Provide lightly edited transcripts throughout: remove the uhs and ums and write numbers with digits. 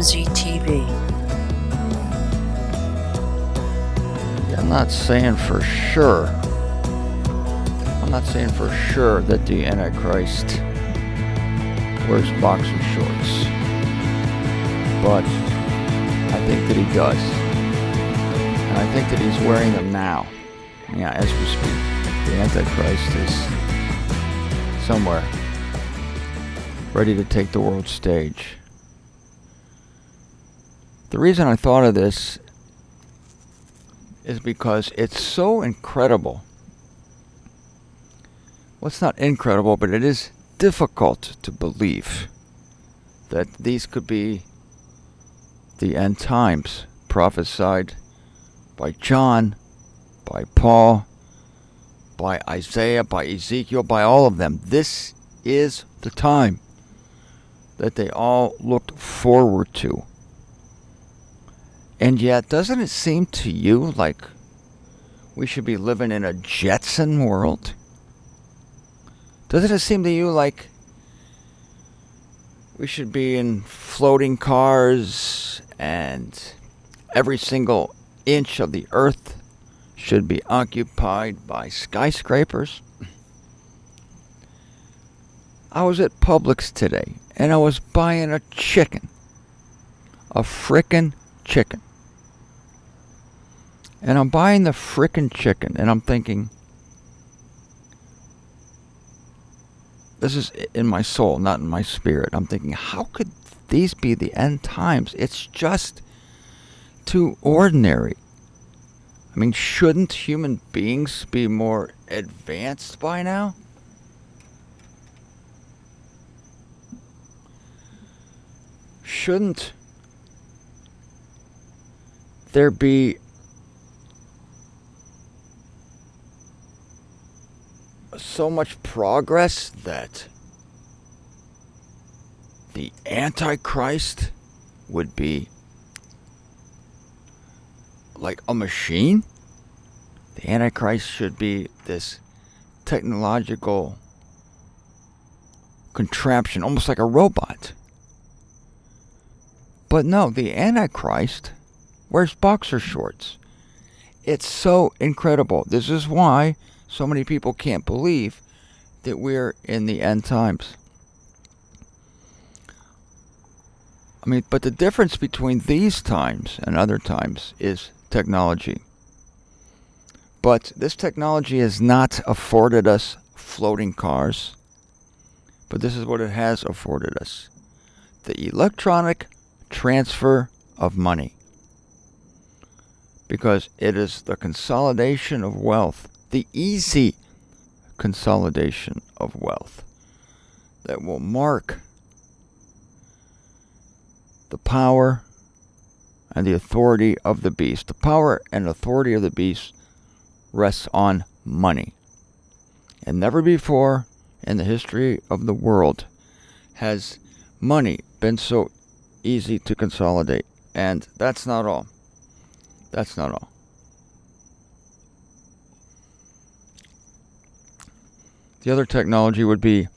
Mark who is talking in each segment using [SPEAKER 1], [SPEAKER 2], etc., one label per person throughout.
[SPEAKER 1] MZTV.
[SPEAKER 2] I'm not saying for sure. I'm not saying for sure that the Antichrist wears boxer shorts. But I think that he does. And I think that he's wearing them now. Yeah, as we speak. The Antichrist is somewhere ready to take the world stage. The reason I thought of this is because it's so incredible. Well, it's not incredible, but it is difficult to believe that these could be the end times prophesied by John, by Paul, by Isaiah, by Ezekiel, by all of them. This is the time that they all looked forward to. And yet, doesn't it seem to you like we should be living in a Jetson world? Doesn't it seem to you like we should be in floating cars and every single inch of the earth should be occupied by skyscrapers? I was at Publix today and I was buying a chicken. A frickin' chicken. And I'm buying the frickin' chicken and I'm thinking, this is in my soul, not in my spirit. I'm thinking, how could these be the end times? It's just too ordinary. I mean, shouldn't human beings be more advanced by now? Shouldn't there be so much progress that the Antichrist would be like a machine? The Antichrist should be this technological contraption, almost like a robot. But no, the Antichrist wears boxer shorts. It's so incredible. This is why so many people can't believe that we're in the end times. I mean, but the difference between these times and other times is technology. But this technology has not afforded us floating cars. But this is what it has afforded us. The electronic transfer of money. Because it is the consolidation of wealth, the easy consolidation of wealth that will mark the power and the authority of the beast. The power and authority of the beast rests on money. And never before in the history of the world has money been so easy to consolidate. And that's not all. That's not all. The other technology would be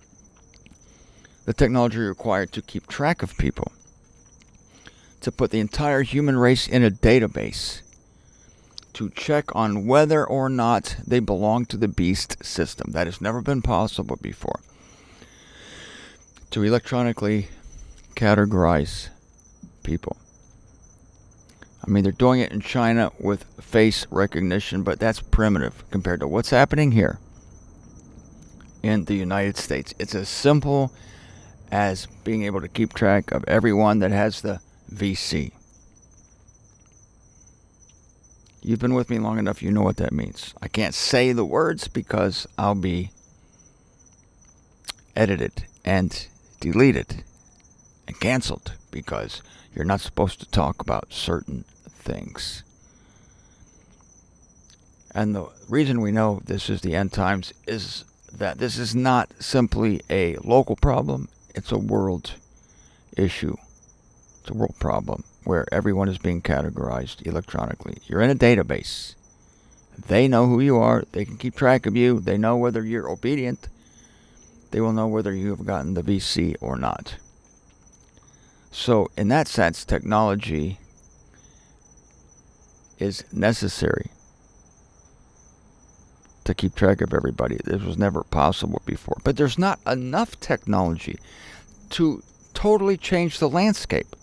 [SPEAKER 2] the technology required to keep track of people. To put the entire human race in a database. To check on whether or not they belong to the beast system. That has never been possible before. To electronically categorize people. I mean, they're doing it in China with face recognition, but that's primitive compared to what's happening here in the United States. It's as simple as being able to keep track of everyone that has the VC. You've been with me long enough, you know what that means. I can't say the words because I'll be edited and deleted and canceled because you're not supposed to talk about certain things. And the reason we know this is the end times is that this is not simply a local problem, it's a world issue. It's a world problem where everyone is being categorized electronically. You're in a database. They know who you are. They can keep track of you. They know whether you're obedient. They will know whether you have gotten the VC or not. So in that sense, technology is necessary to keep track of everybody. This was never possible before. But there's not enough technology to totally change the landscape.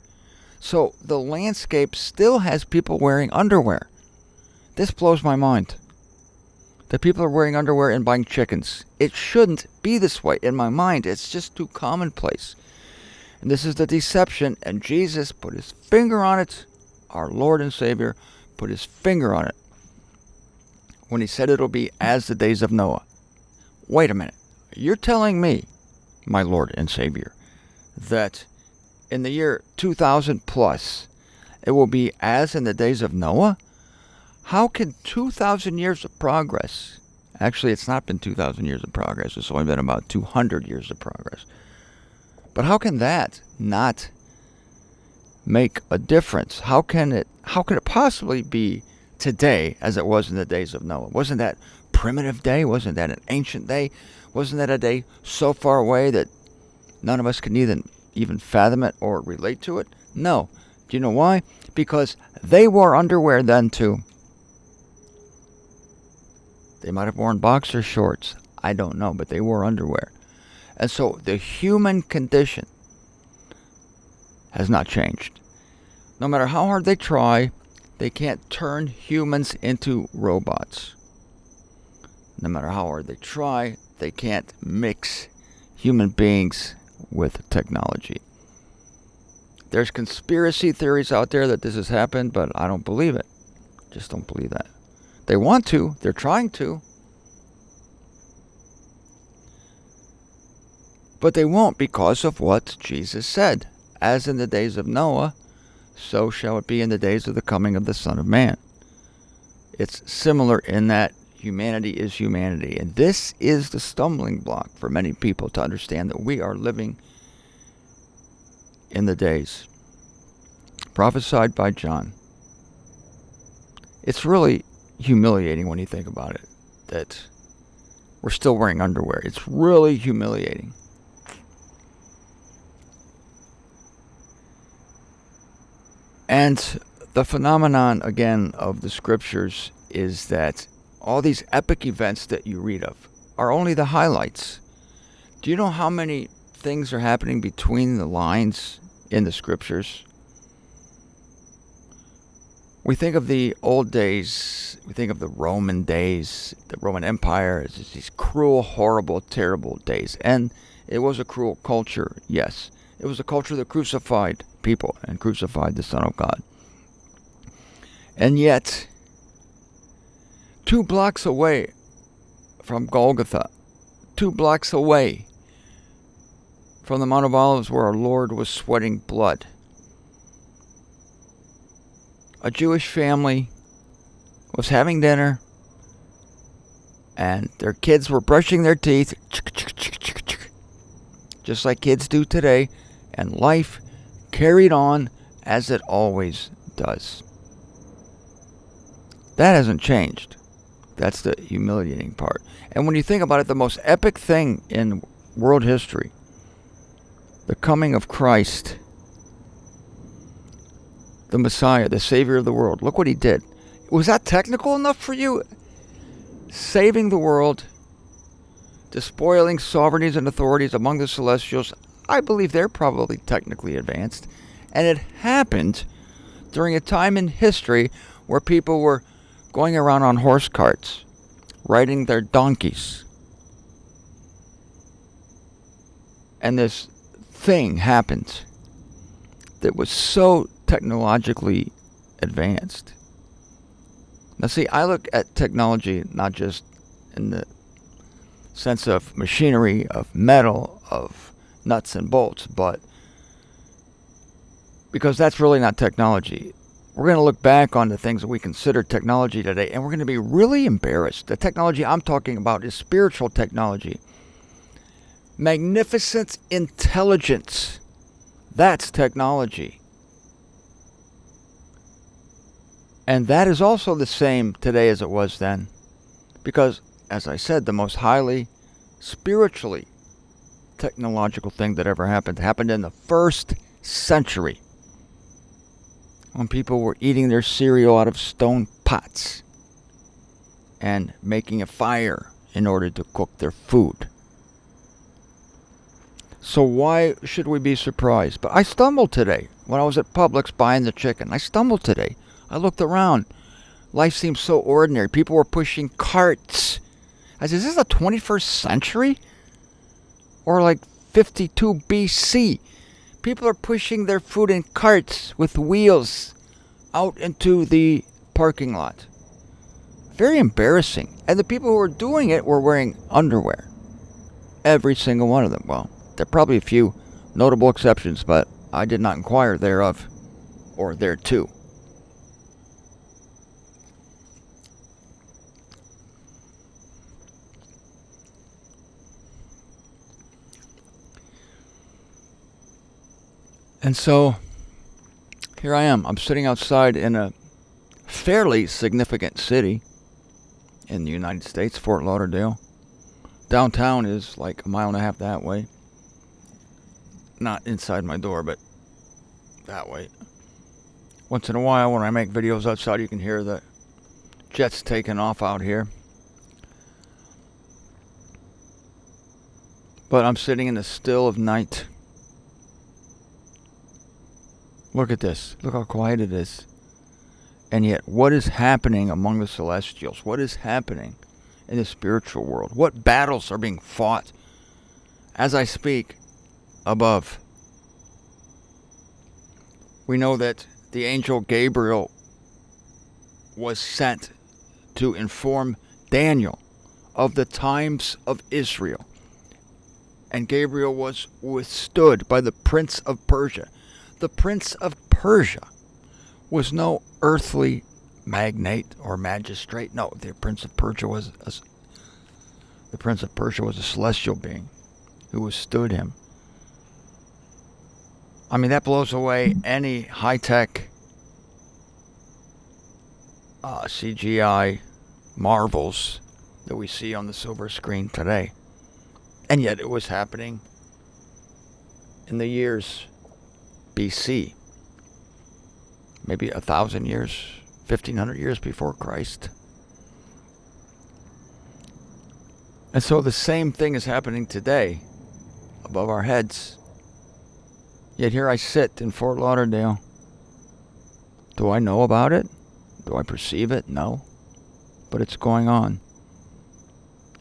[SPEAKER 2] So the landscape still has people wearing underwear. This blows my mind. That people are wearing underwear and buying chickens. It shouldn't be this way. In my mind, it's just too commonplace. And this is the deception, and Jesus put his finger on it. Our Lord and Savior put his finger on it when he said it'll be as the days of Noah. Wait a minute. You're telling me, my Lord and Savior, that in the year 2000 plus, it will be as in the days of Noah? How can 2,000 years of progress, actually it's not been 2,000 years of progress, it's only been about 200 years of progress, but how can that not make a difference? How can it possibly be today as it was in the days of Noah? Wasn't that primitive day? Wasn't that an ancient day? Wasn't that a day so far away that none of us can even fathom it or relate to it? No. Do you know why? Because they wore underwear then too. They might have worn boxer shorts. I don't know, but they wore underwear. And so the human condition has not changed. No matter how hard they try, they can't turn humans into robots. No matter how hard they try, they can't mix human beings with technology. There's conspiracy theories out there that this has happened, but I don't believe it. Just don't believe that. They want to. They're trying to. But they won't because of what Jesus said. As in the days of Noah, so shall it be in the days of the coming of the Son of Man. It's similar in that humanity is humanity. And this is the stumbling block for many people to understand that we are living in the days prophesied by John. It's really humiliating when you think about it, that we're still wearing underwear. It's really humiliating. And the phenomenon, again, of the scriptures is that all these epic events that you read of are only the highlights. Do you know how many things are happening between the lines in the scriptures? We think of the old days, we think of the Roman days, the Roman Empire, it's just these cruel, horrible, terrible days. And it was a cruel culture, yes. It was a culture that crucified people and crucified the Son of God. And yet, 2 blocks away from Golgotha, 2 blocks away from the Mount of Olives where our Lord was sweating blood, a Jewish family was having dinner, and their kids were brushing their teeth, just like kids do today, and life carried on as it always does. That hasn't changed. That's the humiliating part. And when you think about it, the most epic thing in world history, the coming of Christ, the Messiah, the Savior of the world. Look what he did. Was that technical enough for you? Saving the world, despoiling sovereignties and authorities among the celestials. I believe they're probably technically advanced. And it happened during a time in history where people were going around on horse carts, riding their donkeys. And this thing happened that was so technologically advanced. Now see, I look at technology not just in the sense of machinery, of metal, of nuts and bolts, but because that's really not technology. We're going to look back on the things that we consider technology today, and we're going to be really embarrassed. The technology I'm talking about is spiritual technology. Magnificent intelligence. That's technology. And that is also the same today as it was then. Because, as I said, the most highly spiritually technological thing that ever happened in the first century, when people were eating their cereal out of stone pots and making a fire in order to cook their food. So why should we be surprised? But I stumbled today when I was at Publix buying the chicken. I stumbled today. I looked around. Life seemed so ordinary. People were pushing carts. I said, is this the 21st century? Or like 52 BC? People are pushing their food in carts with wheels out into the parking lot. Very embarrassing. And the people who were doing it were wearing underwear. Every single one of them. Well, there are probably a few notable exceptions, but I did not inquire thereof or thereto. And so, here I am. I'm sitting outside in a fairly significant city in the United States, Fort Lauderdale. Downtown is like a mile and a half that way. Not inside my door, but that way. Once in a while, when I make videos outside, you can hear the jets taking off out here. But I'm sitting in the still of night. Look at this. Look how quiet it is. And yet, what is happening among the celestials? What is happening in the spiritual world? What battles are being fought as I speak above? We know that the angel Gabriel was sent to inform Daniel of the times of Israel. And Gabriel was withstood by the prince of Persia. The prince of Persia was no earthly magnate or magistrate. No, the prince of Persia was a celestial being who withstood him. I mean, that blows away any high-tech CGI marvels that we see on the silver screen today. And yet it was happening in the years BC. Maybe 1,000 years, 1,500 years before Christ. And so the same thing is happening today above our heads. Yet here I sit in Fort Lauderdale. Do I know about it? Do I perceive it? No. But it's going on.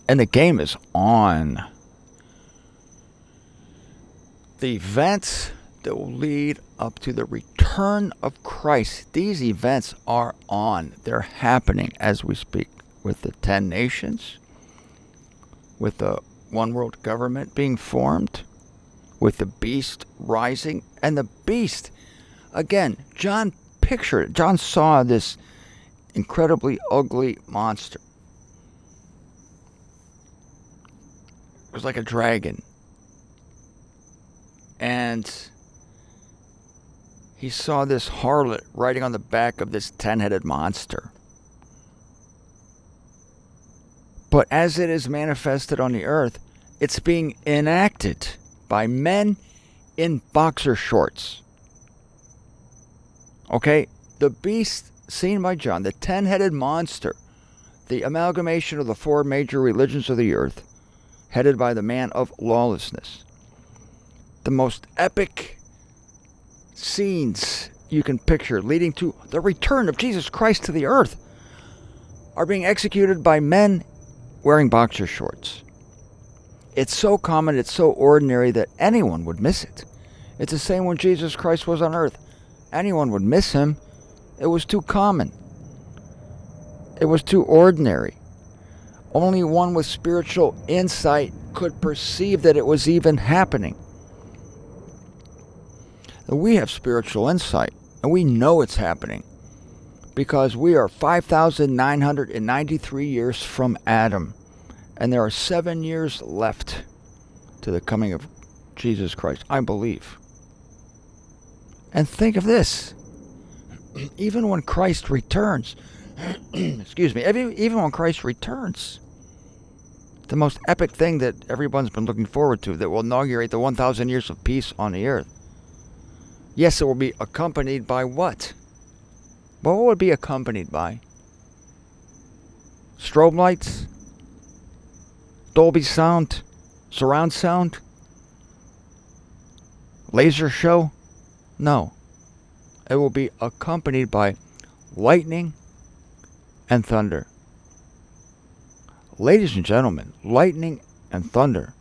[SPEAKER 2] And the game is on. The events that will lead up to the return of Christ, these events are on. They're happening as we speak, with the 10 nations, with the one world government being formed, with the beast rising. And the beast, again, John pictured it. John saw this incredibly ugly monster. It was like a dragon. And he saw this harlot riding on the back of this 10-headed monster. But as it is manifested on the earth, it's being enacted by men in boxer shorts. Okay? The beast seen by John, the 10-headed monster, the amalgamation of the 4 major religions of the earth, headed by the man of lawlessness. The most epic scenes you can picture leading to the return of Jesus Christ to the earth are being executed by men wearing boxer shorts. It's so common, it's so ordinary that anyone would miss it. It's the same when Jesus Christ was on earth. Anyone would miss him. It was too common. It was too ordinary. Only one with spiritual insight could perceive that it was even happening. We have spiritual insight, and we know it's happening because we are 5,993 years from Adam, and there are 7 years left to the coming of Jesus Christ, I believe. And think of this. Even when Christ returns, excuse me, even when Christ returns, the most epic thing that everyone's been looking forward to, that will inaugurate the 1,000 years of peace on the earth, Yes, it will be accompanied by what? What will it be accompanied by? Strobe lights? Dolby sound? Surround sound? Laser show? No. It will be accompanied by lightning and thunder. Ladies and gentlemen, lightning and thunder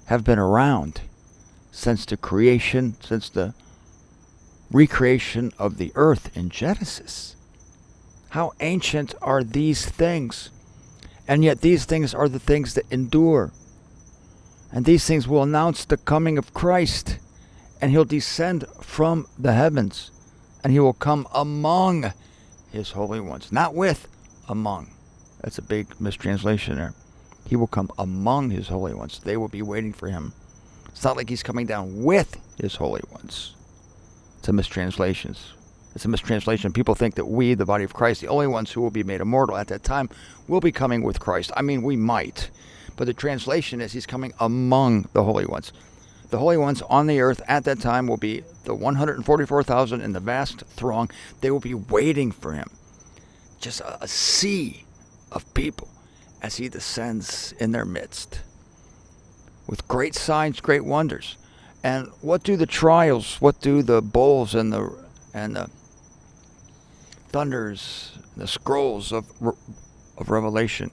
[SPEAKER 2] have been around since the recreation of the earth in Genesis. How ancient are these things? And yet these things are the things that endure. And these things will announce the coming of Christ. And he'll descend from the heavens. And he will come among his holy ones. Not with, among. That's a big mistranslation there. He will come among his holy ones. They will be waiting for him. It's not like he's coming down with his holy ones. It's a mistranslation. It's a mistranslation. People think that we, the body of Christ, the only ones who will be made immortal at that time, will be coming with Christ. I mean, we might. But the translation is he's coming among the holy ones. The holy ones on the earth at that time will be the 144,000 in the vast throng. They will be waiting for him. Just a sea of people as he descends in their midst. With great signs, great wonders. And what do the trials, what do the bowls and the thunders, the scrolls of Revelation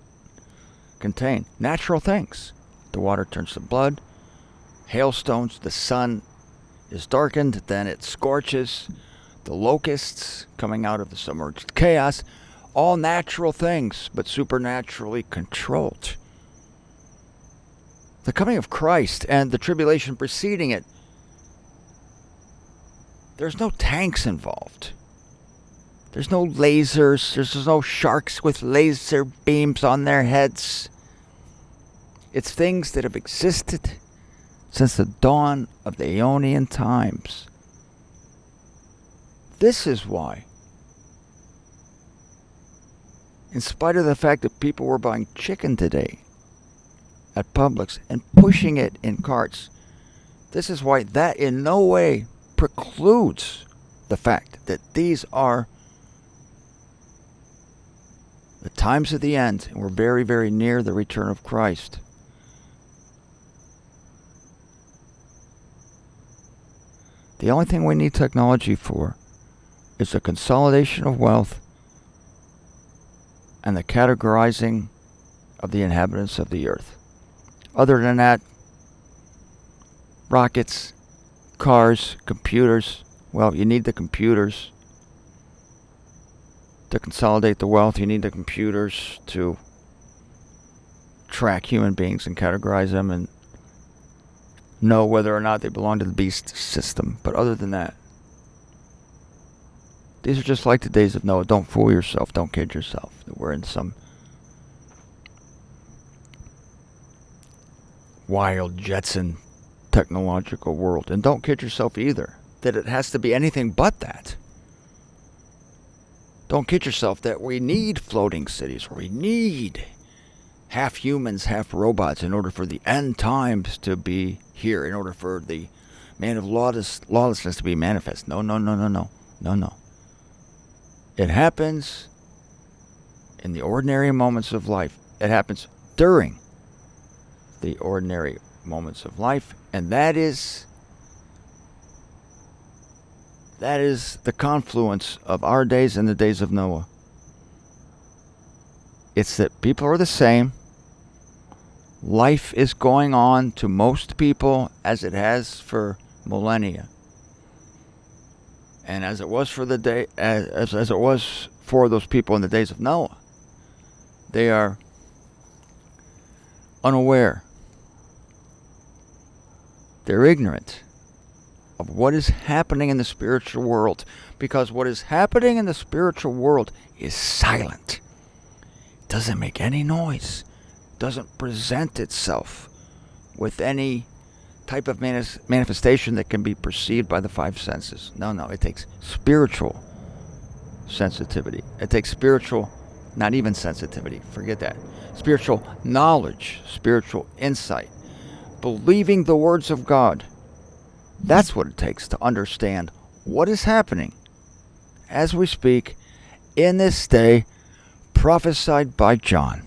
[SPEAKER 2] contain? Natural things. The water turns to blood, hailstones, the sun is darkened, then it scorches, the locusts coming out of the submerged chaos, all natural things, but supernaturally controlled. The coming of Christ and the tribulation preceding it, there's no tanks involved. There's no lasers. There's no sharks with laser beams on their heads. It's things that have existed since the dawn of the eonian times. This is why, in spite of the fact that people were buying chicken today at Publix and pushing it in carts, this is why that in no way precludes the fact that these are the times of the end, and we're very, very near the return of Christ. The only thing we need technology for is the consolidation of wealth and the categorizing of the inhabitants of the earth. Other than that, rockets, cars, computers, well, you need the computers to consolidate the wealth. You need the computers to track human beings and categorize them and know whether or not they belong to the beast system. But other than that, these are just like the days of Noah. Don't fool yourself. Don't kid yourself that we're in some wild Jetson technological world. And don't kid yourself either that it has to be anything but that. Don't kid yourself that we need floating cities, or we need half humans, half robots in order for the end times to be here, in order for the man of lawlessness to be manifest. No. It happens in the ordinary moments of life. It happens during the ordinary moments of life, and that is the confluence of our days and the days of Noah. It's that people are the same. Life is going on to most people as it has for millennia, and as it was for the day, as it was for those people in the days of Noah. They are unaware. They're ignorant of what is happening in the spiritual world, because what is happening in the spiritual world is silent. It doesn't make any noise. It doesn't present itself with any type of manifestation that can be perceived by the five senses. No, it takes spiritual sensitivity. It takes spiritual, not even sensitivity, forget that. Spiritual knowledge, spiritual insight, believing the words of God. That's what it takes to understand what is happening as we speak in this day prophesied by John.